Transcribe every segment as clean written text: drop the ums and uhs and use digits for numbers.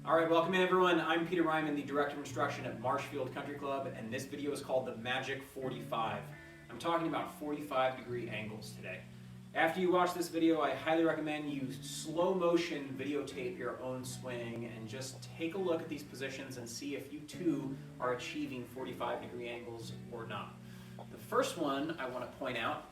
All right, welcome in everyone. I'm Peter Ryman, the Director of Instruction at Marshfield Country Club, and this video is called the Magic 45. I'm talking about 45-degree angles today. After you watch this video, I highly recommend you slow motion videotape your own swing and just take a look at these positions and see if you too are achieving 45-degree angles or not. The first one I want to point out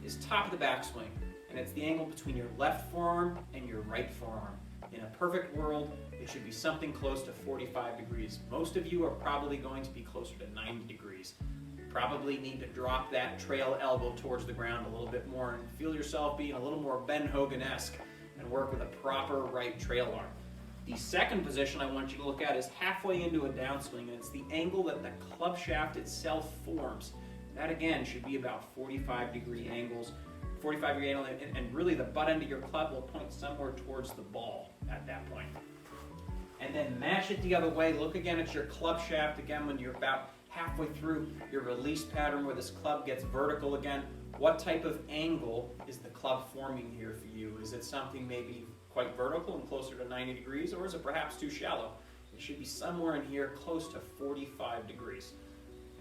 is top of the backswing, and it's the angle between your left forearm and your right forearm. In a perfect world, it should be something close to 45 degrees. Most of you are probably going to be closer to 90 degrees. You probably need to drop that trail elbow towards the ground a little bit more and feel yourself being a little more Ben Hogan-esque and work with a proper right trail arm. The second position I want you to look at is halfway into a downswing, and it's the angle that the club shaft itself forms. That again should be about 45-degree angles. 45-degree angle, and really the butt end of your club will point somewhere towards the ball at that point. And then match it the other way. Look again at your club shaft again when you're about halfway through your release pattern where this club gets vertical again. What type of angle is the club forming here for you? Is it something maybe quite vertical and closer to 90 degrees, or is it perhaps too shallow? It should be somewhere in here close to 45 degrees.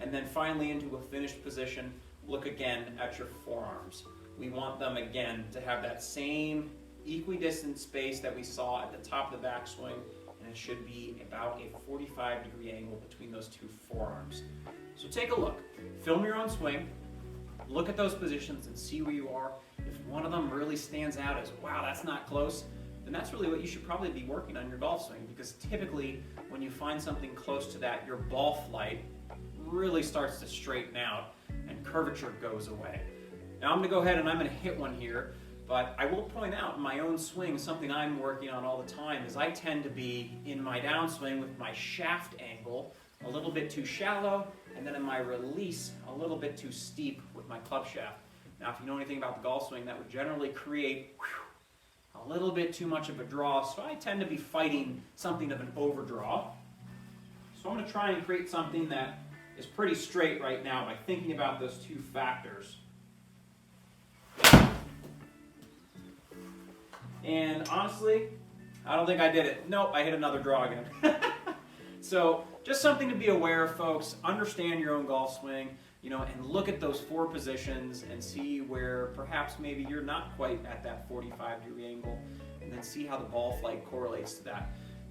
And then finally into a finished position, look again at your forearms. We want them again to have that same equidistant space that we saw at the top of the backswing, and it should be about a 45-degree angle between those two forearms. So take a look, film your own swing, look at those positions and see where you are. If one of them really stands out as, wow, that's not close, then that's really what you should probably be working on your golf swing, because typically when you find something close to that, your ball flight really starts to straighten out and curvature goes away. Now I'm going to go ahead and I'm going to hit one here, but I will point out in my own swing, something I'm working on all the time is I tend to be in my downswing with my shaft angle a little bit too shallow, and then in my release a little bit too steep with my club shaft. Now if you know anything about the golf swing, that would generally create a little bit too much of a draw, so I tend to be fighting something of an overdraw. So I'm going to try and create something that is pretty straight right now by thinking about those two factors. And honestly, I don't think I did it. Nope, I hit another draw again. So just something to be aware of, folks. Understand your own golf swing, and look at those four positions and see where perhaps maybe you're not quite at that 45-degree angle, and then see how the ball flight correlates to that.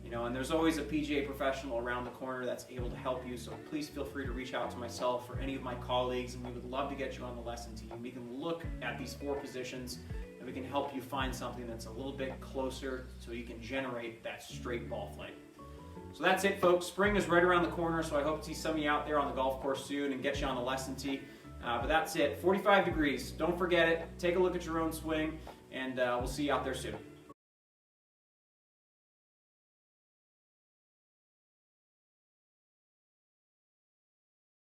And there's always a PGA professional around the corner that's able to help you, so please feel free to reach out to myself or any of my colleagues, and we would love to get you on the lesson team. We can look at these four positions, and we can help you find something that's a little bit closer so you can generate that straight ball flight. So that's it, folks. Spring is right around the corner, so I hope to see some of you out there on the golf course soon and get you on the lesson tee. But that's it, 45 degrees. Don't forget it. Take a look at your own swing, and we'll see you out there soon.